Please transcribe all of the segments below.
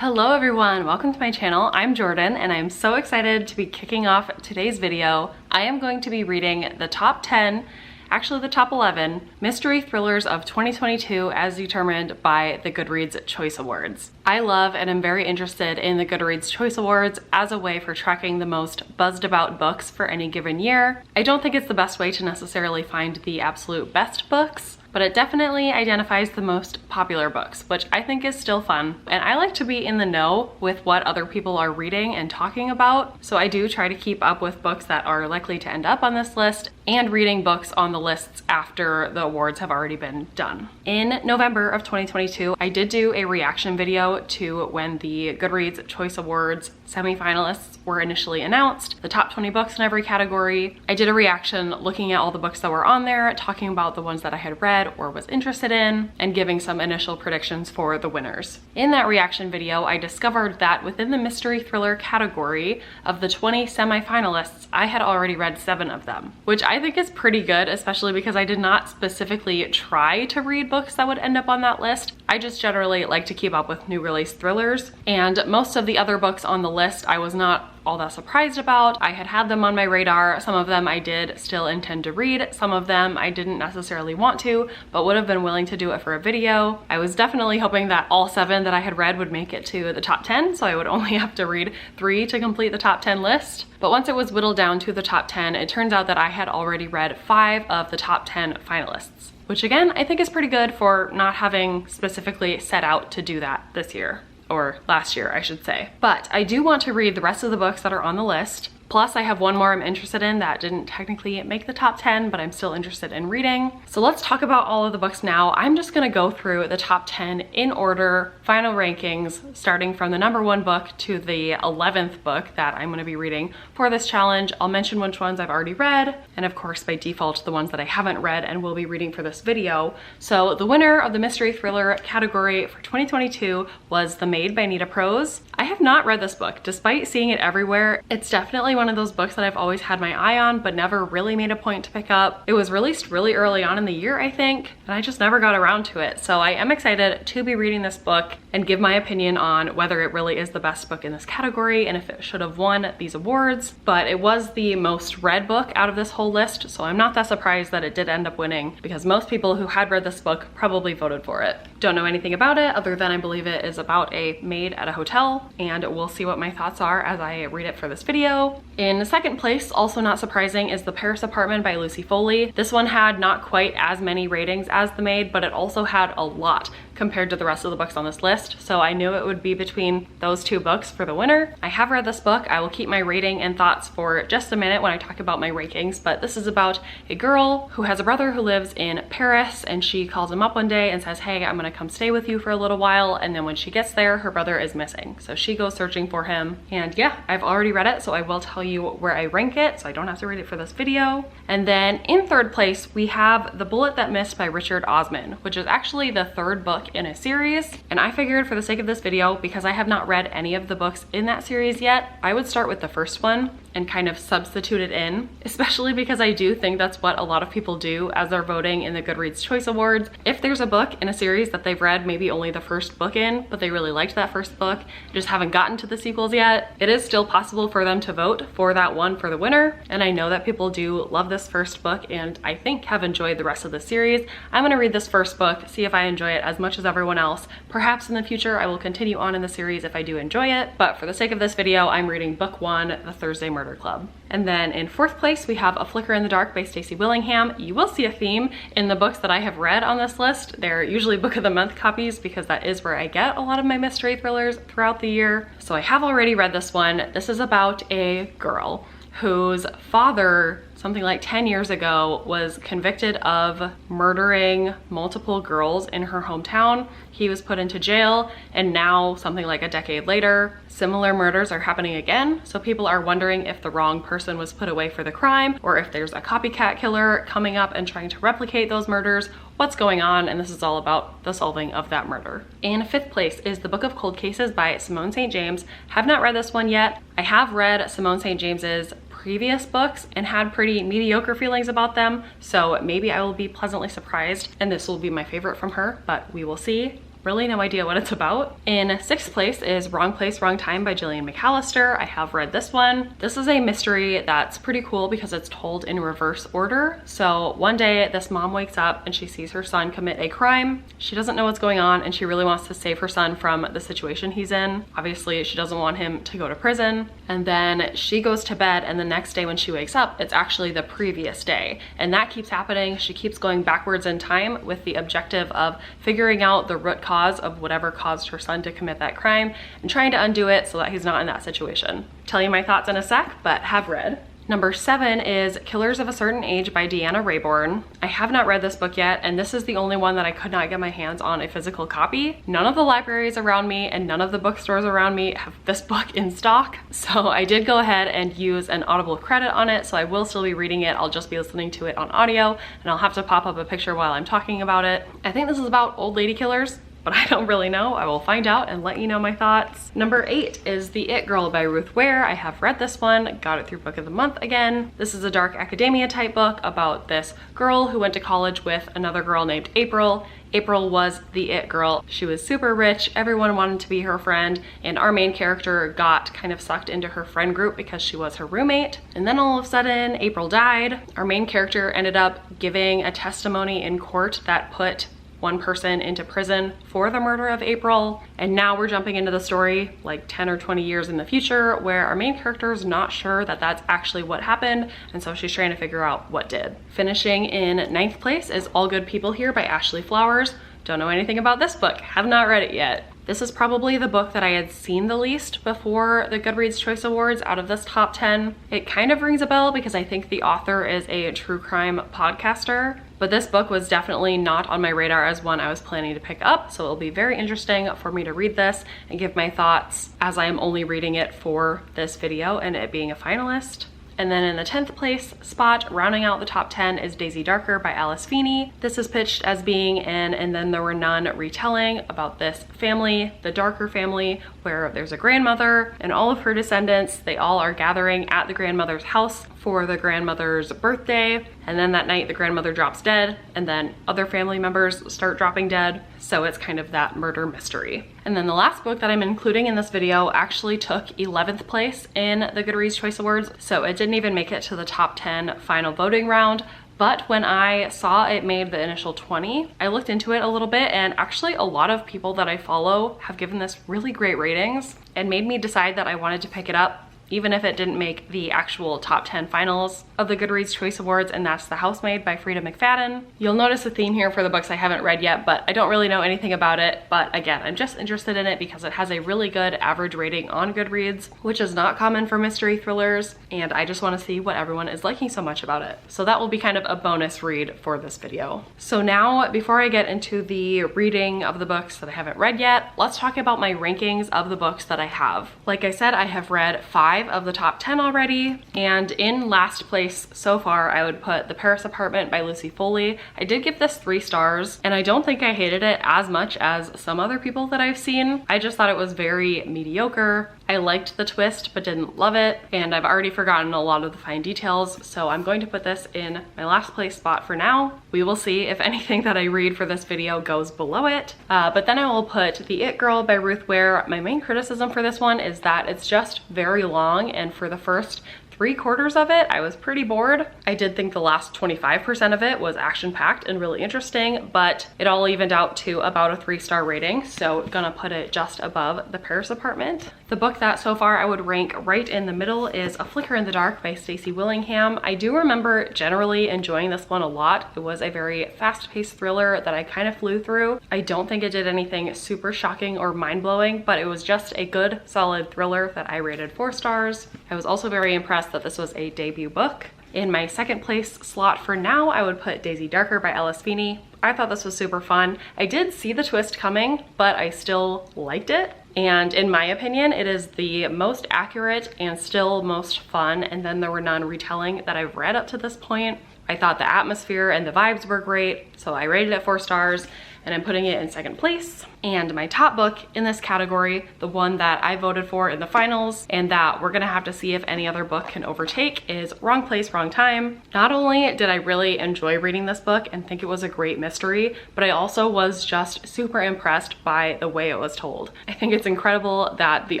Hello everyone, welcome to my channel. I'm Jordyn and I'm so excited to be kicking off today's video. I am going to be reading the top 10, actually the top 11, mystery thrillers of 2022 as determined by the Goodreads Choice Awards. I love and am very interested in the Goodreads Choice Awards as a way for tracking the most buzzed about books for any given year. I don't think it's the best way to necessarily find the absolute best books, but it definitely identifies the most popular books, which I think is still fun. And I like to be in the know with what other people are reading and talking about, so I do try to keep up with books that are likely to end up on this list and reading books on the lists after the awards have already been done. In November of 2022, I did do a reaction video to when the Goodreads Choice Awards semi-finalists were initially announced, the top 20 books in every category. I did a reaction looking at all the books that were on there, talking about the ones that I had read or was interested in, and giving some initial predictions for the winners. In that reaction video, I discovered that within the mystery thriller category of the 20 semi-finalists, I had already read 7 of them, which I think is pretty good, especially because I did not specifically try to read books that would end up on that list. I just generally like to keep up with new release thrillers, and most of the other books on the list I was not all that surprised about. I had them on my radar. Some of them I did still intend to read. Some of them I didn't necessarily want to, but would have been willing to do it for a video. I was definitely hoping that all 7 that I had read would make it to the top 10, so I would only have to read 3 to complete the top 10 list. But once it was whittled down to the top 10, it turns out that I had already read 5 of the top 10 finalists, which again, I think is pretty good for not having specifically set out to do that this year. Or last year, I should say. But I do want to read the rest of the books that are on the list. Plus, I have one more I'm interested in that didn't technically make the top 10, but I'm still interested in reading. So let's talk about all of the books now. I'm just gonna go through the top 10 in order, final rankings, starting from the number 1 book to the 11th book that I'm gonna be reading for this challenge. I'll mention which ones I've already read, and of course, by default, the ones that I haven't read and will be reading for this video. So the winner of the mystery thriller category for 2022 was The Maid by Nita Prose. I have not read this book, despite seeing it everywhere. It's definitely one of those books that I've always had my eye on, but never really made a point to pick up. It was released really early on in the year, I think, and I just never got around to it. So I am excited to be reading this book and give my opinion on whether it really is the best book in this category and if it should have won these awards. But it was the most read book out of this whole list, so I'm not that surprised that it did end up winning because most people who had read this book probably voted for it. Don't know anything about it other than I believe it is about a maid at a hotel, and we'll see what my thoughts are as I read it for this video. In second place, also not surprising, is The Paris Apartment by Lucy Foley. This one had not quite as many ratings as The Maid, but it also had a lot compared to the rest of the books on this list, so I knew it would be between those 2 books for the winner. I have read this book. I will keep my rating and thoughts for just a minute when I talk about my rankings, but this is about a girl who has a brother who lives in Paris, and she calls him up one day and says, hey, I'm gonna come stay with you for a little while, and then when she gets there, her brother is missing. So she goes searching for him, and yeah, I've already read it, so I will tell you where I rank it, so I don't have to read it for this video. And then in third place, we have The Bullet That Missed by Richard Osman, which is actually the 3rd book in a series. And I figured for the sake of this video, because I have not read any of the books in that series yet, I would start with the first one and kind of substitute it in, especially because I do think that's what a lot of people do as they're voting in the Goodreads Choice Awards. If there's a book in a series that they've read maybe only the first book in, but they really liked that first book, just haven't gotten to the sequels yet, it is still possible for them to vote for that one for the winner. And I know that people do love this first book and I think have enjoyed the rest of the series. I'm gonna read this first book, see if I enjoy it as much as everyone else. Perhaps in the future I will continue on in the series if I do enjoy it, but for the sake of this video, I'm reading book 1, The Thursday Murder Club. And then in 4th place, we have A Flicker in the Dark by Stacey Willingham. You will see a theme in the books that I have read on this list. They're usually Book of the Month copies because that is where I get a lot of my mystery thrillers throughout the year. So I have already read this one. This is about a girl whose father, something like 10 years ago, was convicted of murdering multiple girls in her hometown. He was put into jail, and now, something like a decade later, similar murders are happening again. So people are wondering if the wrong person was put away for the crime, or if there's a copycat killer coming up and trying to replicate those murders. What's going on? And this is all about the solving of that murder. In 5th place is The Book of Cold Cases by Simone St. James. Have not read this one yet. I have read Simone St. James's previous books and had pretty mediocre feelings about them, so maybe I will be pleasantly surprised and this will be my favorite from her, but we will see. really no idea what it's about. In sixth place is Wrong Place, Wrong Time by Gillian McAllister. I have read this one. This is a mystery that's pretty cool because it's told in reverse order. So one day this mom wakes up and she sees her son commit a crime. She doesn't know what's going on and she really wants to save her son from the situation he's in. Obviously, she doesn't want him to go to prison. And then she goes to bed, and the next day when she wakes up, it's actually the previous day. And that keeps happening. She keeps going backwards in time with the objective of figuring out the root cause of whatever caused her son to commit that crime and trying to undo it so that he's not in that situation. Tell you my thoughts in a sec, but have read. Number 7 is Killers of a Certain Age by Deanna Raybourn. I have not read this book yet, and this is the only one that I could not get my hands on a physical copy. None of the libraries around me and none of the bookstores around me have this book in stock. So I did go ahead and use an Audible credit on it, so I will still be reading it. I'll just be listening to it on audio, and I'll have to pop up a picture while I'm talking about it. I think this is about old lady killers, but I don't really know. I will find out and let you know my thoughts. Number 8 is The It Girl by Ruth Ware. I have read this one, got it through Book of the Month again. This is a dark academia type book about this girl who went to college with another girl named April. April was the it girl. She was super rich, everyone wanted to be her friend, and our main character got kind of sucked into her friend group because she was her roommate. And then all of a sudden, April died. Our main character ended up giving a testimony in court that put one person into prison for the murder of April. And now we're jumping into the story like 10 or 20 years in the future where our main character is not sure that that's actually what happened. And so she's trying to figure out what did. Finishing in 9th place is All Good People Here by Ashley Flowers. Don't know anything about this book, have not read it yet. This is probably the book that I had seen the least before the Goodreads Choice Awards out of this top 10. It kind of rings a bell because I think the author is a true crime podcaster, but this book was definitely not on my radar as one I was planning to pick up, so it'll be very interesting for me to read this and give my thoughts as I am only reading it for this video and it being a finalist. And then in the 10th place spot, rounding out the top 10, is Daisy Darker by Alice Feeney. This is pitched as being an And Then There Were None retelling about this family, the Darker family, where there's a grandmother and all of her descendants. They all are gathering at the grandmother's house for the grandmother's birthday. And then that night the grandmother drops dead and then other family members start dropping dead. So it's kind of that murder mystery. And then the last book that I'm including in this video actually took 11th place in the Goodreads Choice Awards. So it didn't even make it to the top 10 final voting round. But when I saw it made the initial 20, I looked into it a little bit, and actually a lot of people that I follow have given this really great ratings and made me decide that I wanted to pick it up, even if it didn't make the actual top 10 finals of the Goodreads Choice Awards, and that's The Housemaid by Frida McFadden. You'll notice a theme here for the books I haven't read yet, but I don't really know anything about it. But again, I'm just interested in it because it has a really good average rating on Goodreads, which is not common for mystery thrillers, and I just want to see what everyone is liking so much about it. So that will be kind of a bonus read for this video. So now, before I get into the reading of the books that I haven't read yet, let's talk about my rankings of the books that I have. Like I said, I have read 5 of the top 10 already, and in last place so far I would put The Paris Apartment by Lucy Foley. I did give this 3 stars, and I don't think I hated it as much as some other people that I've seen. I just thought it was very mediocre. I liked the twist but didn't love it, and I've already forgotten a lot of the fine details, so I'm going to put this in my last place spot for now. We will see if anything that I read for this video goes below it, but then I will put The It Girl by Ruth Ware. My main criticism for this one is that it's just very long, and for the first 3/4 of it, I was pretty bored. I did think the last 25% of it was action-packed and really interesting, but it all evened out to about a 3-star rating, so gonna put it just above The Paris Apartment. The book that so far I would rank right in the middle is A Flicker in the Dark by Stacey Willingham. I do remember generally enjoying this one a lot. It was a very fast-paced thriller that I kind of flew through. I don't think it did anything super shocking or mind-blowing, but it was just a good, solid thriller that I rated 4 stars. I was also very impressed that this was a debut book. In my second place slot for now, I would put Daisy Darker by Alice Feeney. I thought this was super fun. I did see the twist coming, but I still liked it. And in my opinion, it is the most accurate and still most fun And Then There Were None retelling that I've read up to this point. I thought the atmosphere and the vibes were great, so I rated it 4 stars, and I'm putting it in second place. And my top book in this category, the one that I voted for in the finals and that we're gonna have to see if any other book can overtake, is Wrong Place, Wrong Time. Not only did I really enjoy reading this book and think it was a great mystery, but I also was just super impressed by the way it was told. I think it's incredible that the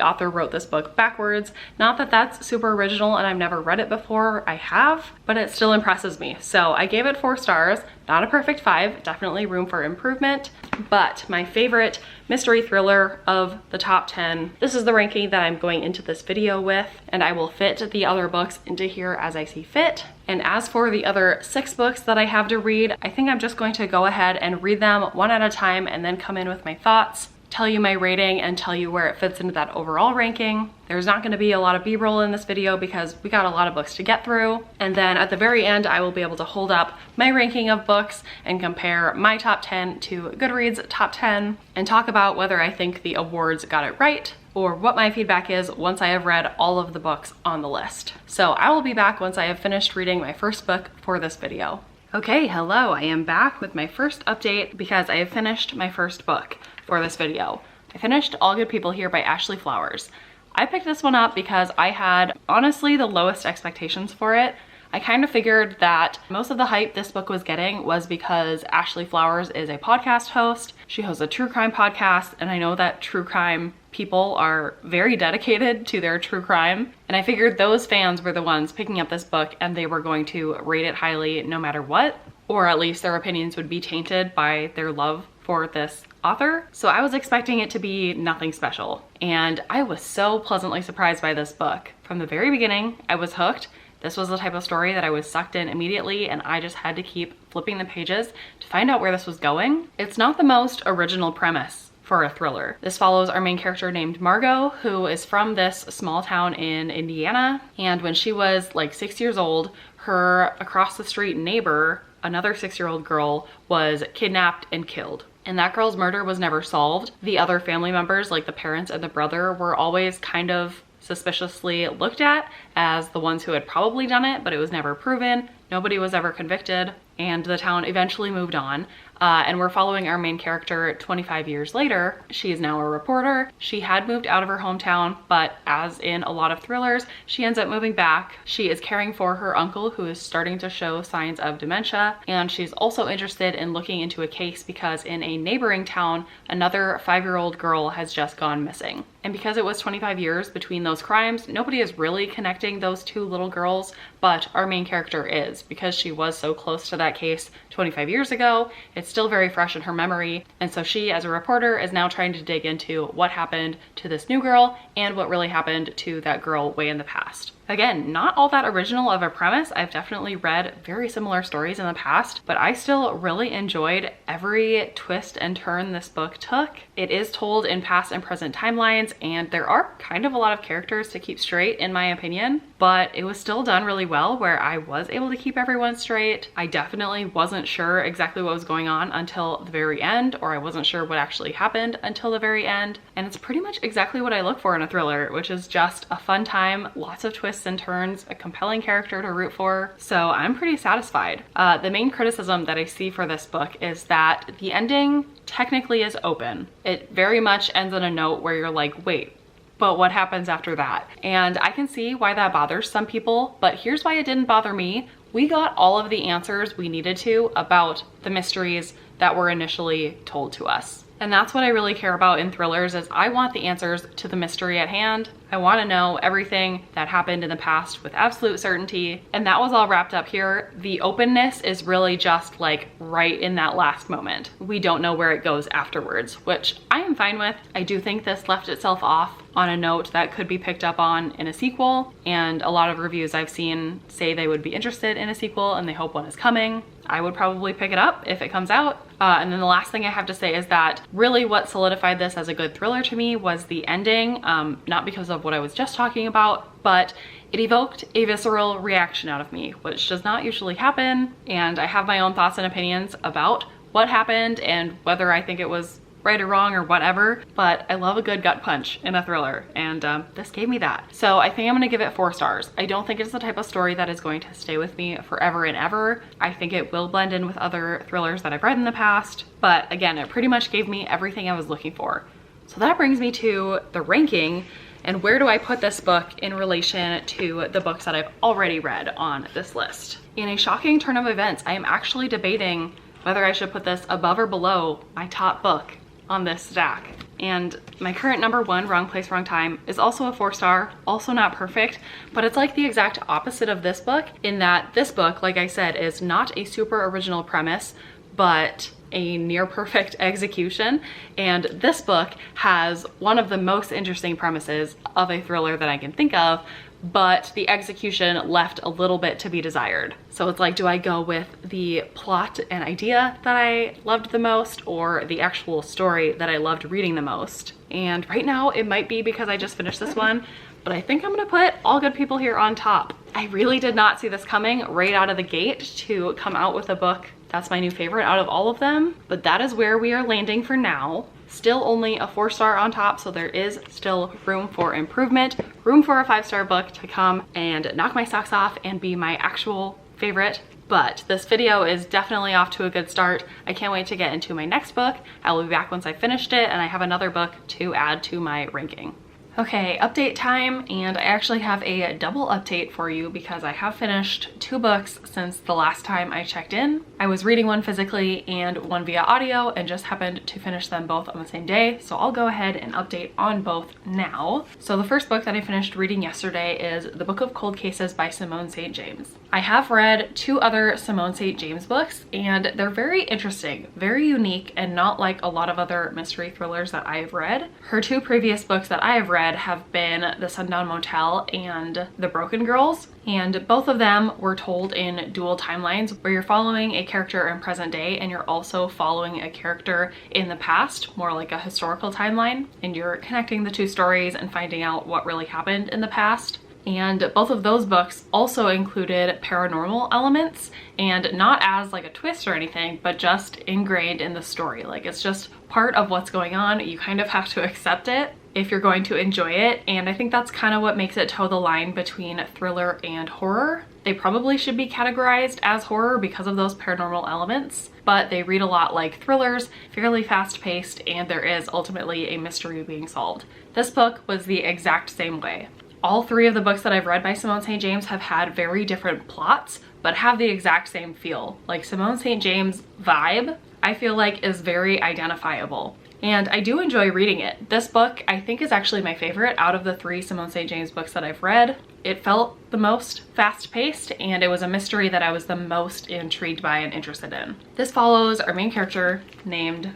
author wrote this book backwards. Not that that's super original and I've never read it before, I have, but it still impresses me. So I gave it 4 stars, not a perfect 5, definitely room for improvement, but my favorite mystery thriller of the top 10. This is the ranking that I'm going into this video with, and I will fit the other books into here as I see fit. And as for the other 6 books that I have to read, I think I'm just going to go ahead and read them one at a time and then come in with my thoughts, tell you my rating, and tell you where it fits into that overall ranking. There's not going to be a lot of b-roll in this video because we got a lot of books to get through. And then at the very end, I will be able to hold up my ranking of books and compare my top 10 to Goodreads top 10 and talk about whether I think the awards got it right or what my feedback is once I have read all of the books on the list. So I will be back once I have finished reading my first book for this video. Okay, hello, I am back with my first update because I have finished my first book for this video. I finished All Good People Here by Ashley Flowers. I picked this one up because I had honestly the lowest expectations for it. I kind of figured that most of the hype this book was getting was because Ashley Flowers is a podcast host. She hosts a true crime podcast, and I know that true crime people are very dedicated to their true crime. And I figured those fans were the ones picking up this book and they were going to rate it highly no matter what, or at least their opinions would be tainted by their love for this author. So I was expecting it to be nothing special. And I was so pleasantly surprised by this book. From the very beginning, I was hooked. This was the type of story that I was sucked in immediately, and I just had to keep flipping the pages to find out where this was going. It's not the most original premise for a thriller. This follows our main character named Margot, who is from this small town in Indiana. And when she was like 6 years old, her across the street neighbor, another 6-year-old girl, was kidnapped and killed. And that girl's murder was never solved. The other family members, like the parents and the brother, were always kind of suspiciously looked at as the ones who had probably done it, but it was never proven. Nobody was ever convicted, and the town eventually moved on. And we're following our main character 25 years later. She is now a reporter. She had moved out of her hometown, but as in a lot of thrillers, she ends up moving back. She is caring for her uncle, who is starting to show signs of dementia, and she's also interested in looking into a case because in a neighboring town, another 5-year-old girl has just gone missing. And because it was 25 years between those crimes, nobody is really connecting those 2 little girls, but our main character is, because she was so close to that case 25 years ago. It's still very fresh in her memory, and so she, as a reporter, is now trying to dig into what happened to this new girl and what really happened to that girl way in the past. Again, not all that original of a premise. I've definitely read very similar stories in the past, but I still really enjoyed every twist and turn this book took. It is told in past and present timelines, and there are kind of a lot of characters to keep straight, in my opinion, but it was still done really well where I was able to keep everyone straight. I definitely wasn't sure exactly what was going on until the very end, or I wasn't sure what actually happened until the very end. And it's pretty much exactly what I look for in a thriller, which is just a fun time, lots of twists and turns, a compelling character to root for. So I'm pretty satisfied. The main criticism that I see for this book is that the ending technically is open. It very much ends on a note where you're like, wait, but what happens after that? And I can see why that bothers some people, but here's why it didn't bother me. We got all of the answers we needed to about the mysteries that were initially told to us. And that's what I really care about in thrillers, is I want the answers to the mystery at hand. I want to know everything that happened in the past with absolute certainty. And that was all wrapped up here. The openness is really just like right in that last moment. We don't know where it goes afterwards, which I am fine with. I do think this left itself off on a note that could be picked up on in a sequel. And a lot of reviews I've seen say they would be interested in a sequel and they hope one is coming. I would probably pick it up if it comes out. And then the last thing I have to say is that really what solidified this as a good thriller to me was the ending, not because of what I was just talking about, but it evoked a visceral reaction out of me, which does not usually happen. And I have my own thoughts and opinions about what happened and whether I think it was right or wrong or whatever, but I love a good gut punch in a thriller, and this gave me that. So I think I'm gonna give it 4 stars. I don't think it's the type of story that is going to stay with me forever and ever. I think it will blend in with other thrillers that I've read in the past, but again, it pretty much gave me everything I was looking for. So that brings me to the ranking, and where do I put this book in relation to the books that I've already read on this list? In a shocking turn of events, I am actually debating whether I should put this above or below my top book on this stack. And my current number 1, Wrong Place, Wrong Time, is also a 4-star, also not perfect, but it's like the exact opposite of this book in that this book, like I said, is not a super original premise, but a near perfect execution. And this book has one of the most interesting premises of a thriller that I can think of, but the execution left a little bit to be desired. So it's like, do I go with the plot and idea that I loved the most, or the actual story that I loved reading the most? And right now it might be because I just finished this one, but I think I'm gonna put All Good People here on top. I really did not see this coming right out of the gate to come out with a book that's my new favorite out of all of them, but that is where we are landing for now. Still only a 4-star on top, so there is still room for improvement, room for a 5-star book to come and knock my socks off and be my actual favorite. But this video is definitely off to a good start. I can't wait to get into my next book. I will be back once I finished it and I have another book to add to my ranking. Okay, update time, and I actually have a double update for you because I have finished 2 books since the last time I checked in. I was reading one physically and one via audio and just happened to finish them both on the same day, so I'll go ahead and update on both now. So the first book that I finished reading yesterday is The Book of Cold Cases by Simone St. James. I have read 2 other Simone St. James books, and they're very interesting, very unique, and not like a lot of other mystery thrillers that I have read. Her 2 previous books that I have read have been The Sundown Motel and The Broken Girls, and both of them were told in dual timelines where you're following a character in present day and you're also following a character in the past, more like a historical timeline, and you're connecting the 2 stories and finding out what really happened in the past. And both of those books also included paranormal elements, and not as like a twist or anything, but just ingrained in the story. Like, it's just part of what's going on. You kind of have to accept it if you're going to enjoy it. And I think that's kind of what makes it toe the line between thriller and horror. They probably should be categorized as horror because of those paranormal elements, but they read a lot like thrillers, fairly fast-paced, and there is ultimately a mystery being solved. This book was the exact same way. All 3 of the books that I've read by Simone St. James have had very different plots, but have the exact same feel. Like, Simone St. James' vibe, I feel like, is very identifiable. And I do enjoy reading it. This book, I think, is actually my favorite out of the 3 Simone St. James books that I've read. It felt the most fast-paced, and it was a mystery that I was the most intrigued by and interested in. This follows our main character named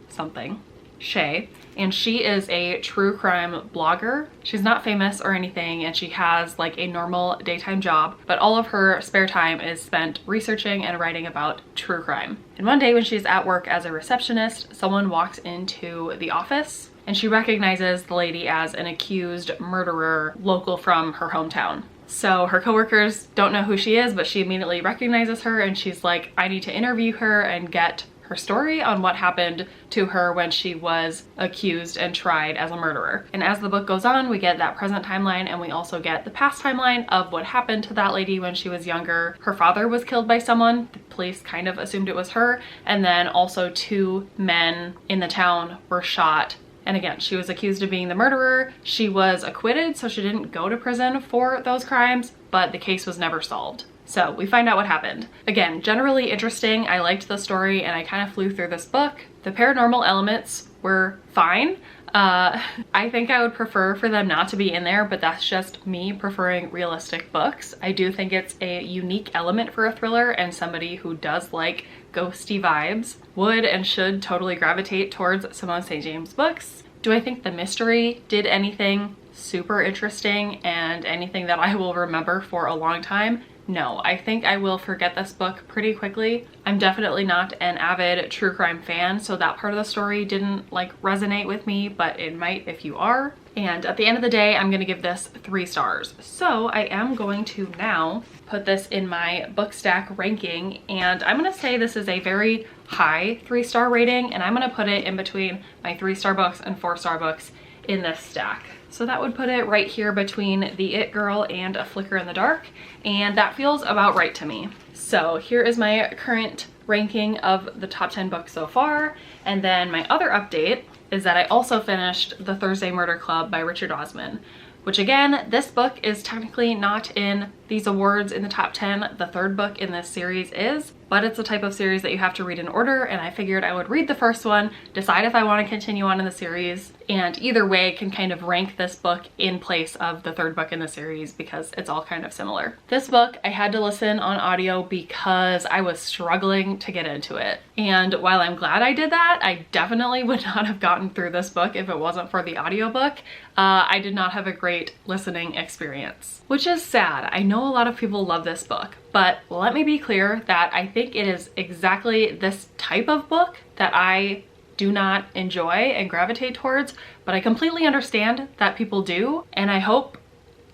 something, Shay, and she is a true crime blogger. She's not famous or anything, and she has like a normal daytime job, but all of her spare time is spent researching and writing about true crime. And one day when she's at work as a receptionist, someone walks into the office and she recognizes the lady as an accused murderer local from her hometown. So her coworkers don't know who she is, but she immediately recognizes her, and she's like, I need to interview her and get her story on what happened to her when she was accused and tried as a murderer. And as the book goes on, we get that present timeline, and we also get the past timeline of what happened to that lady when she was younger. Her father was killed by someone. The police kind of assumed it was her. And then also 2 men in the town were shot. And again, she was accused of being the murderer. She was acquitted, so she didn't go to prison for those crimes, but the case was never solved. So we find out what happened. Again, generally interesting. I liked the story and I kind of flew through this book. The paranormal elements were fine. I think I would prefer for them not to be in there, but that's just me preferring realistic books. I do think it's a unique element for a thriller, and somebody who does like ghosty vibes would and should totally gravitate towards Simone St. James books. Do I think the mystery did anything super interesting and anything that I will remember for a long time? No, I think I will forget this book pretty quickly. I'm definitely not an avid true crime fan, so that part of the story didn't like resonate with me, but it might if you are. And at the end of the day, I'm gonna give this 3 stars. So I am going to now put this in my book stack ranking, and I'm gonna say this is a very high 3-star rating, and I'm gonna put it in between my 3-star books and 4-star books in this stack. So that would put it right here between The It Girl and A Flicker in the Dark, and that feels about right to me. So here is my current ranking of the top 10 books so far, and then my other update is that I also finished The Thursday Murder Club by Richard Osman, which again, this book is technically not in these awards in the top 10. The third book in this series is, but it's a type of series that you have to read in order, and I figured I would read the first one, decide if I want to continue on in the series, and either way can kind of rank this book in place of the third book in the series because it's all kind of similar. This book I had to listen on audio because I was struggling to get into it. And while I'm glad I did that, I definitely would not have gotten through this book if it wasn't for the audiobook. I did not have a great listening experience, which is sad. I know a lot of people love this book, but let me be clear that I think it is exactly this type of book that I do not enjoy and gravitate towards, but I completely understand that people do, and I hope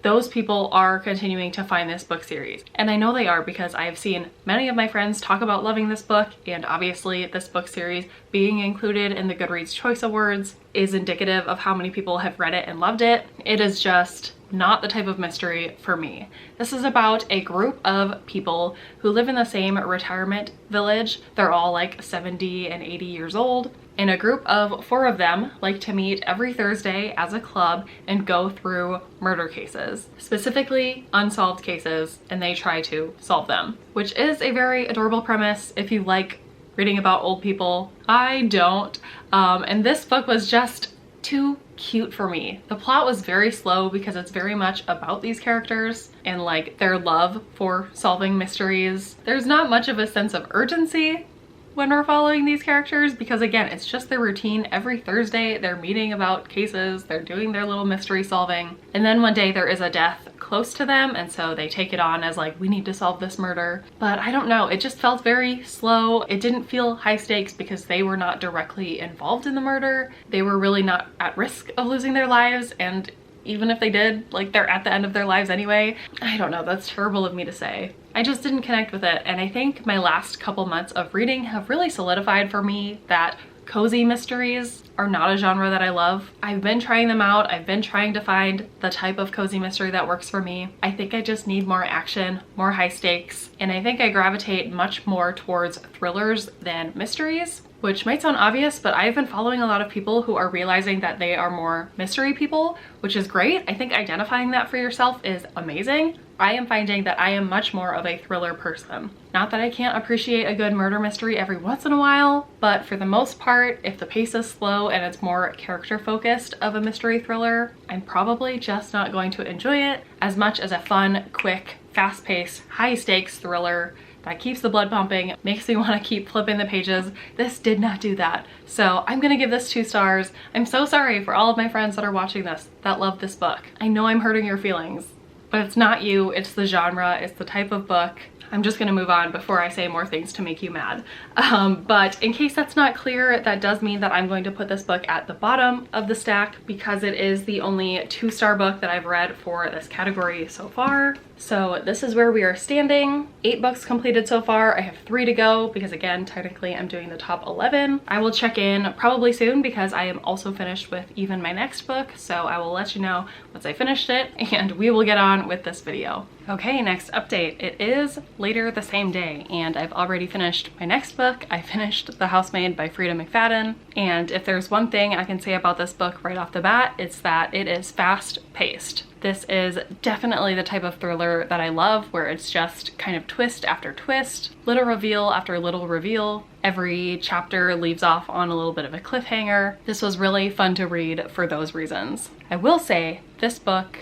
those people are continuing to find this book series. And I know they are because I have seen many of my friends talk about loving this book, and obviously this book series being included in the Goodreads Choice Awards is indicative of how many people have read it and loved it. It is just not the type of mystery for me. This is about a group of people who live in the same retirement village. They're all like 70 and 80 years old. And a group of 4 of them like to meet every Thursday as a club and go through murder cases, specifically unsolved cases, and they try to solve them, which is a very adorable premise if you like reading about old people. I don't. And this book was just too cute for me. The plot was very slow because it's very much about these characters and like their love for solving mysteries. There's not much of a sense of urgency when we're following these characters because again, it's just their routine. Every Thursday they're meeting about cases, they're doing their little mystery solving, and then one day there is a death close to them, and so they take it on as like, we need to solve this murder. But I don't know, it just felt very slow. It didn't feel high stakes because they were not directly involved in the murder. They were really not at risk of losing their lives, and even if they did, like, they're at the end of their lives anyway. I don't know, that's terrible of me to say. I just didn't connect with it, and I think my last couple months of reading have really solidified for me that cozy mysteries are not a genre that I love. I've been trying them out. I've been trying to find the type of cozy mystery that works for me. I think I just need more action, more high stakes, and I think I gravitate much more towards thrillers than mysteries, which might sound obvious, but I've been following a lot of people who are realizing that they are more mystery people, which is great. I think identifying that for yourself is amazing. I am finding that I am much more of a thriller person. Not that I can't appreciate a good murder mystery every once in a while, but for the most part, if the pace is slow and it's more character focused of a mystery thriller, I'm probably just not going to enjoy it as much as a fun, quick, fast-paced, high-stakes thriller that keeps the blood pumping, makes me want to keep flipping the pages. This did not do that. So I'm gonna give this 2 stars. I'm so sorry for all of my friends that are watching this that love this book. I know I'm hurting your feelings, but it's not you, it's the genre, it's the type of book. I'm just gonna move on before I say more things to make you mad. But in case that's not clear, that does mean that I'm going to put this book at the bottom of the stack because it is the only 2-star book that I've read for this category so far. So this is where we are standing. 8 books completed so far. I have 3 to go because again, technically I'm doing the top 11. I will check in probably soon because I am also finished with even my next book. So I will let you know once I finished it and we will get on with this video. Okay, next update. It is later the same day and I've already finished my next book. I finished The Housemaid by Frida McFadden. And if there's one thing I can say about this book right off the bat, it's that it is fast paced. This is definitely the type of thriller that I love, where it's just kind of twist after twist, little reveal after little reveal. Every chapter leaves off on a little bit of a cliffhanger. This was really fun to read for those reasons. I will say this book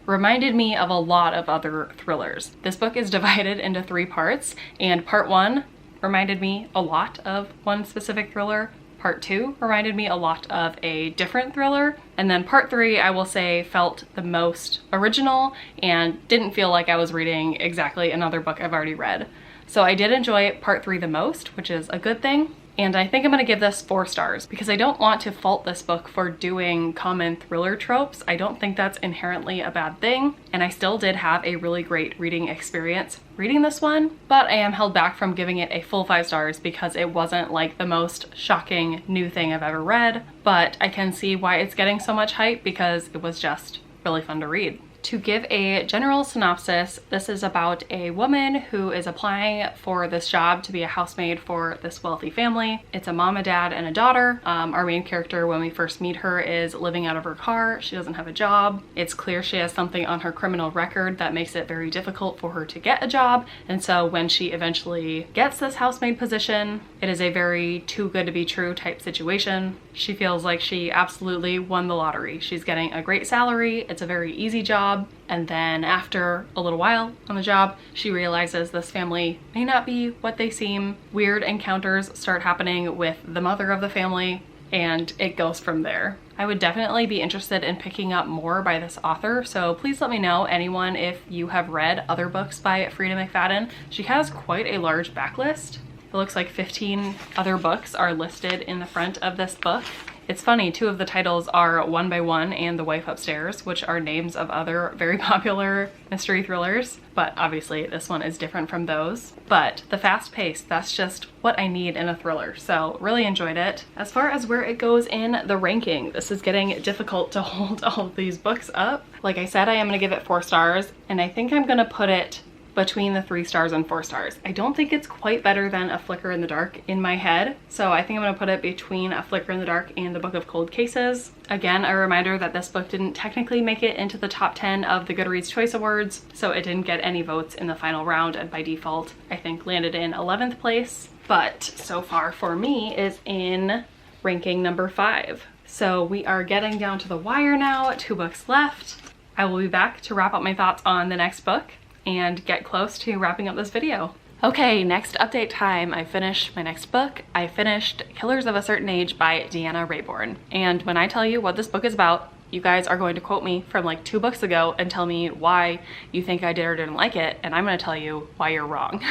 reminded me of a lot of other thrillers. This book is divided into 3 parts, and part 1 reminded me a lot of one specific thriller. Part 2 reminded me a lot of a different thriller. And then part 3, I will say, felt the most original and didn't feel like I was reading exactly another book I've already read. So I did enjoy part 3 the most, which is a good thing. And I think I'm gonna give this 4 stars because I don't want to fault this book for doing common thriller tropes. I don't think that's inherently a bad thing. And I still did have a really great reading experience reading this one, but I am held back from giving it a full 5 stars because it wasn't like the most shocking new thing I've ever read. But I can see why it's getting so much hype because it was just really fun to read. To give a general synopsis, this is about a woman who is applying for this job to be a housemaid for this wealthy family. It's a mom, a dad, and a daughter. Our main character, when we first meet her, is living out of her car. She doesn't have a job. It's clear she has something on her criminal record that makes it very difficult for her to get a job. And so when she eventually gets this housemaid position, it is a very too good to be true type situation. She feels like she absolutely won the lottery. She's getting a great salary. It's a very easy job. And then after a little while on the job, she realizes this family may not be what they seem. Weird encounters start happening with the mother of the family, and it goes from there. I would definitely be interested in picking up more by this author, so please let me know, anyone, if you have read other books by Frida McFadden. She has quite a large backlist. It looks like 15 other books are listed in the front of this book. It's funny, 2 of the titles are One by One and The Wife Upstairs, which are names of other very popular mystery thrillers, but obviously this one is different from those. But the fast pace, that's just what I need in a thriller, so really enjoyed it. As far as where it goes in the ranking, this is getting difficult to hold all of these books up. Like I said, I am gonna give it 4 stars, and I think I'm gonna put it between the 3 stars and 4 stars. I don't think it's quite better than A Flicker in the Dark in my head, so I think I'm gonna put it between A Flicker in the Dark and The Book of Cold Cases. Again, a reminder that this book didn't technically make it into the top 10 of the Goodreads Choice Awards, so it didn't get any votes in the final round, and by default, I think landed in 11th place. But so far for me is in ranking number 5. So we are getting down to the wire now, 2 books left. I will be back to wrap up my thoughts on the next book and get close to wrapping up this video. Okay, next update time. I finished my next book. I finished Killers of a Certain Age by Deanna Raybourn. And when I tell you what this book is about, you guys are going to quote me from like 2 books ago and tell me why you think I did or didn't like it, and I'm gonna tell you why you're wrong.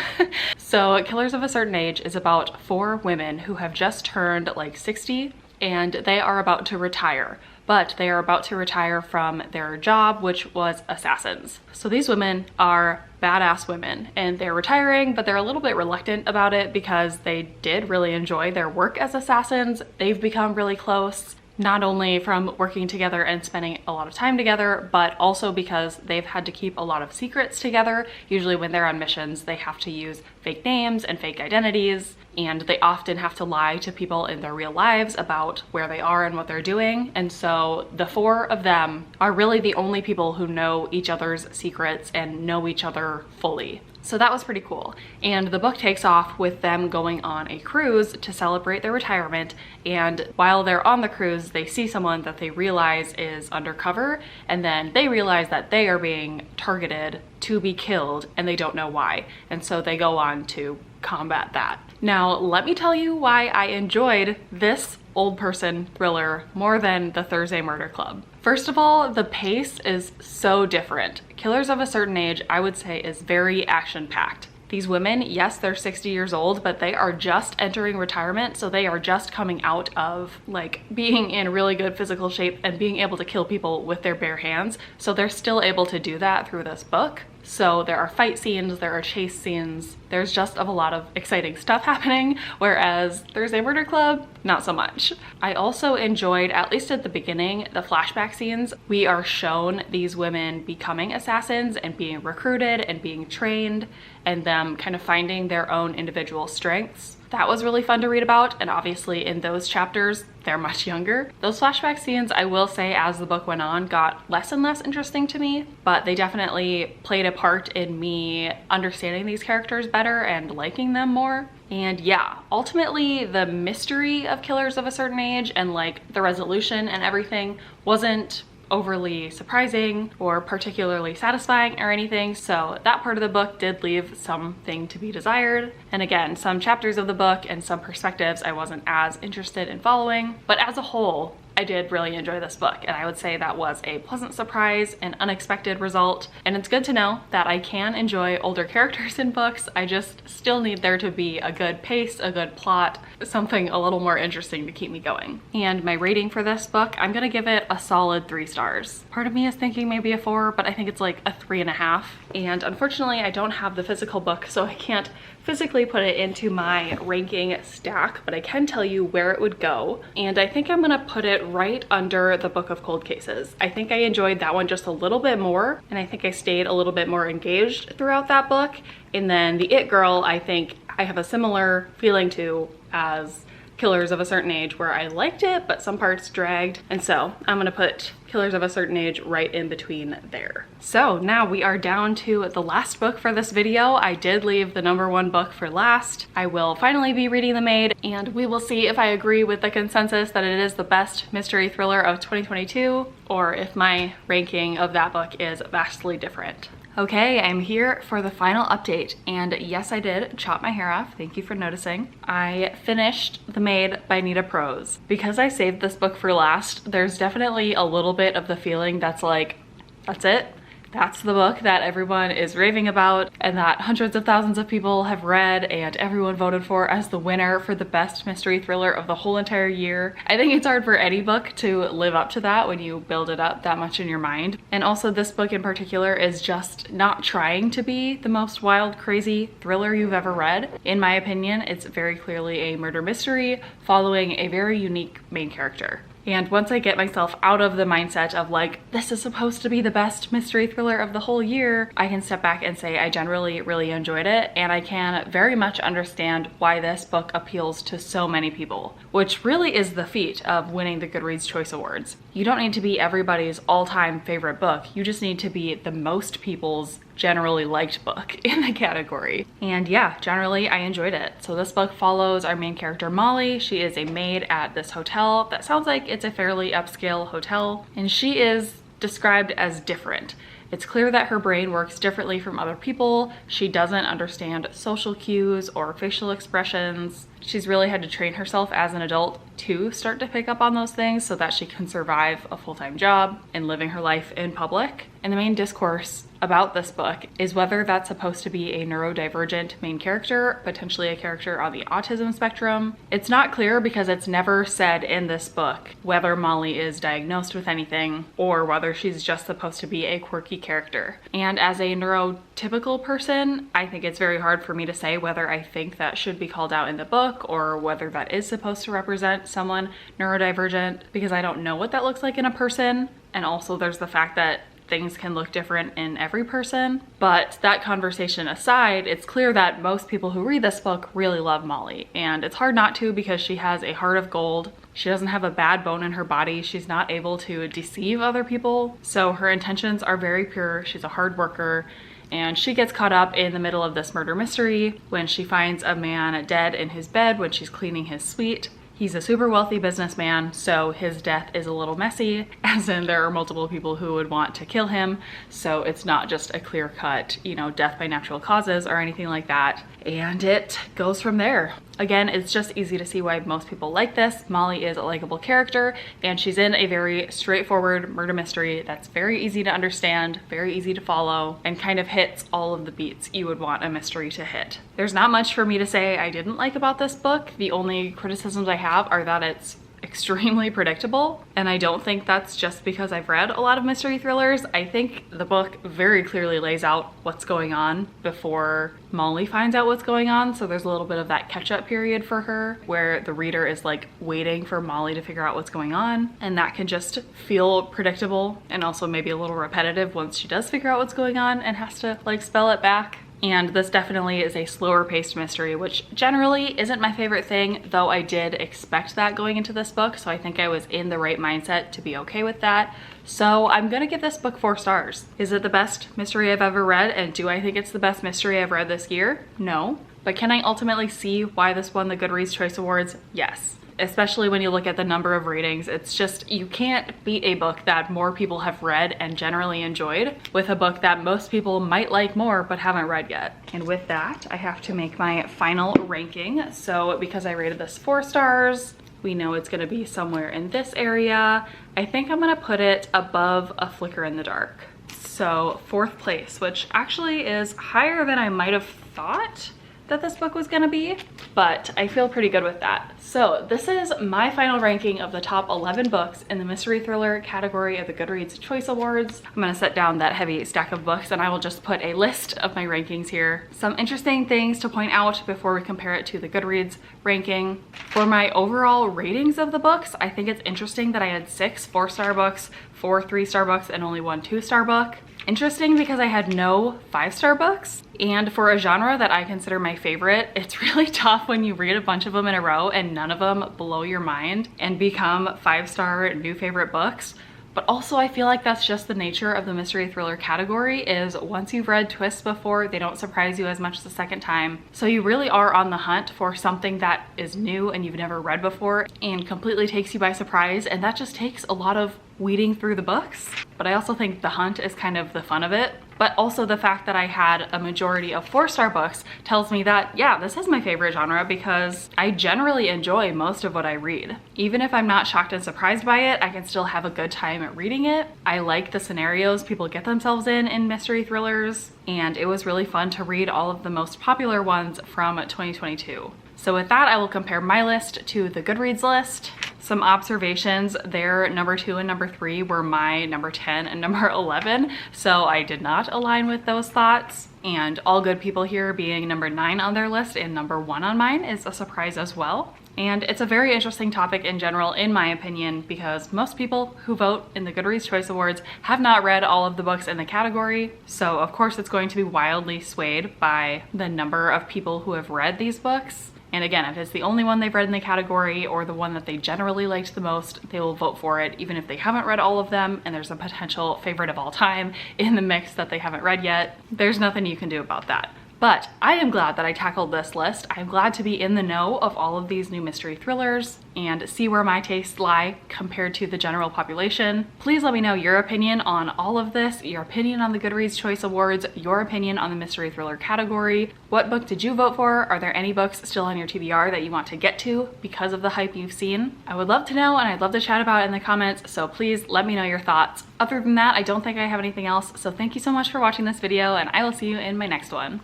So Killers of a Certain Age is about 4 women who have just turned like 60 and they are about to retire. But they are about to retire from their job, which was assassins. So these women are badass women and they're retiring, but they're a little bit reluctant about it because they did really enjoy their work as assassins. They've become really close, not only from working together and spending a lot of time together, but also because they've had to keep a lot of secrets together. Usually when they're on missions, they have to use fake names and fake identities, and they often have to lie to people in their real lives about where they are and what they're doing. And so the 4 of them are really the only people who know each other's secrets and know each other fully. So that was pretty cool. And the book takes off with them going on a cruise to celebrate their retirement. And while they're on the cruise, they see someone that they realize is undercover. And then they realize that they are being targeted to be killed and they don't know why. And so they go on to combat that. Now, let me tell you why I enjoyed this old person thriller more than the Thursday Murder Club. First of all, the pace is so different. Killers of a Certain Age, I would say, is very action-packed. These women, yes, they're 60 years old, but they are just entering retirement, so they are just coming out of like being in really good physical shape and being able to kill people with their bare hands. So they're still able to do that through this book. So there are fight scenes, there are chase scenes, there's just a lot of exciting stuff happening, whereas Thursday Murder Club, not so much. I also enjoyed, at least at the beginning, the flashback scenes. We are shown these women becoming assassins and being recruited and being trained and them kind of finding their own individual strengths. That was really fun to read about, and obviously in those chapters, they're much younger. Those flashback scenes, I will say, as the book went on, got less and less interesting to me, but they definitely played a part in me understanding these characters better and liking them more. And yeah, ultimately the mystery of Killers of a Certain Age and like the resolution and everything wasn't overly surprising or particularly satisfying or anything, so that part of the book did leave something to be desired. And again, some chapters of the book and some perspectives I wasn't as interested in following, but as a whole, I did really enjoy this book, and I would say that was a pleasant surprise, an unexpected result. And it's good to know that I can enjoy older characters in books. I just still need there to be a good pace, a good plot, something a little more interesting to keep me going. And my rating for this book, I'm gonna give it a solid 3 stars. Part of me is thinking maybe a 4, but I think it's like a 3.5. And unfortunately, I don't have the physical book, so I can't physically put it into my ranking stack, but I can tell you where it would go. And I think I'm gonna put it right under the Book of Cold Cases. I think I enjoyed that one just a little bit more, and I think I stayed a little bit more engaged throughout that book. And then The It Girl, I think I have a similar feeling to as Killers of a Certain Age, where I liked it, but some parts dragged. And so I'm gonna put Killers of a Certain Age right in between there. So now we are down to the last book for this video. I did leave the #1 book for last. I will finally be reading The Maid, and we will see if I agree with the consensus that it is the best mystery thriller of 2022, or if my ranking of that book is vastly different. Okay, I'm here for the final update, and yes, I did chop my hair off. Thank you for noticing. I finished The Maid by Nita Prose. Because I saved this book for last, there's definitely a little bit of the feeling that's like, that's it. That's the book that everyone is raving about and that hundreds of thousands of people have read and everyone voted for as the winner for the best mystery thriller of the whole entire year. I think it's hard for any book to live up to that when you build it up that much in your mind. And also this book in particular is just not trying to be the most wild, crazy thriller you've ever read. In my opinion, it's very clearly a murder mystery following a very unique main character. And once I get myself out of the mindset of like, this is supposed to be the best mystery thriller of the whole year, I can step back and say I generally really enjoyed it, and I can very much understand why this book appeals to so many people, which really is the feat of winning the Goodreads Choice Awards. You don't need to be everybody's all-time favorite book, you just need to be the most people's generally liked book in the category. And yeah, generally I enjoyed it. So this book follows our main character Molly. She is a maid at this hotel that sounds like it's a fairly upscale hotel, and she is described as different. It's clear that her brain works differently from other people. She doesn't understand social cues or facial expressions. She's really had to train herself as an adult to start to pick up on those things so that she can survive a full-time job and living her life in public. And the main discourse about this book is whether that's supposed to be a neurodivergent main character, potentially a character on the autism spectrum. It's not clear because it's never said in this book whether Molly is diagnosed with anything or whether she's just supposed to be a quirky character. And as a neurotypical person, I think it's very hard for me to say whether I think that should be called out in the book or whether that is supposed to represent someone neurodivergent, because I don't know what that looks like in a person. And also there's the fact that things can look different in every person. But that conversation aside, it's clear that most people who read this book really love Molly, and it's hard not to because she has a heart of gold. She doesn't have a bad bone in her body. She's not able to deceive other people. So her intentions are very pure. She's a hard worker. And she gets caught up in the middle of this murder mystery when she finds a man dead in his bed when she's cleaning his suite. He's a super wealthy businessman, so his death is a little messy, as in there are multiple people who would want to kill him. So it's not just a clear-cut, death by natural causes or anything like that. And it goes from there. Again, it's just easy to see why most people like this. Molly is a likable character, and she's in a very straightforward murder mystery that's very easy to understand, very easy to follow, and kind of hits all of the beats you would want a mystery to hit. There's not much for me to say I didn't like about this book. The only criticisms I have are that it's extremely predictable, and I don't think that's just because I've read a lot of mystery thrillers. I think the book very clearly lays out what's going on before Molly finds out what's going on, so there's a little bit of that catch-up period for her where the reader is like waiting for Molly to figure out what's going on, and that can just feel predictable and also maybe a little repetitive once she does figure out what's going on and has to like spell it back. And this definitely is a slower paced mystery, which generally isn't my favorite thing, though I did expect that going into this book, so I think I was in the right mindset to be okay with that. So I'm gonna give this book 4 stars. Is it the best mystery I've ever read, and do I think it's the best mystery I've read this year? No. But can I ultimately see why this won the Goodreads Choice Awards? Yes. Especially when you look at the number of ratings. It's just, you can't beat a book that more people have read and generally enjoyed with a book that most people might like more but haven't read yet. And with that, I have to make my final ranking. So because I rated this 4 stars, We know it's gonna be somewhere in this area. I think I'm gonna put it above A Flicker in the Dark. So 4th place, which actually is higher than I might have thought that this book was gonna be, but I feel pretty good with that. So this is my final ranking of the top 11 books in the mystery thriller category of the Goodreads Choice Awards. I'm gonna set down that heavy stack of books and I will just put a list of my rankings here. Some interesting things to point out before we compare it to the Goodreads ranking. For my overall ratings of the books, I think it's interesting that I had 6 4-star books, 4 3-star books, and only 1 2-star book. Interesting because I had no 5-star books, and for a genre that I consider my favorite, it's really tough when you read a bunch of them in a row and none of them blow your mind and become 5-star new favorite books. But also I feel like that's just the nature of the mystery thriller category, is once you've read twists before, they don't surprise you as much the second time. So you really are on the hunt for something that is new and you've never read before and completely takes you by surprise, and that just takes a lot of weeding through the books. But I also think the hunt is kind of the fun of it. But also the fact that I had a majority of 4-star books tells me that, yeah, this is my favorite genre because I generally enjoy most of what I read. Even if I'm not shocked and surprised by it, I can still have a good time at reading it. I like the scenarios people get themselves in mystery thrillers, and it was really fun to read all of the most popular ones from 2022. So with that, I will compare my list to the Goodreads list. Some observations, their number 2 and number 3 were my number 10 and number 11, so I did not align with those thoughts. And All Good People Here being number 9 on their list and number 1 on mine is a surprise as well. And it's a very interesting topic in general, in my opinion, because most people who vote in the Goodreads Choice Awards have not read all of the books in the category. So of course it's going to be wildly swayed by the number of people who have read these books. And again, if it's the only one they've read in the category or the one that they generally liked the most, they will vote for it, even if they haven't read all of them and there's a potential favorite of all time in the mix that they haven't read yet. There's nothing you can do about that. But I am glad that I tackled this list. I'm glad to be in the know of all of these new mystery thrillers and see where my tastes lie compared to the general population. Please let me know your opinion on all of this, your opinion on the Goodreads Choice Awards, your opinion on the mystery thriller category. What book did you vote for? Are there any books still on your TBR that you want to get to because of the hype you've seen? I would love to know, and I'd love to chat about it in the comments, so please let me know your thoughts. Other than that, I don't think I have anything else, so thank you so much for watching this video, and I will see you in my next one.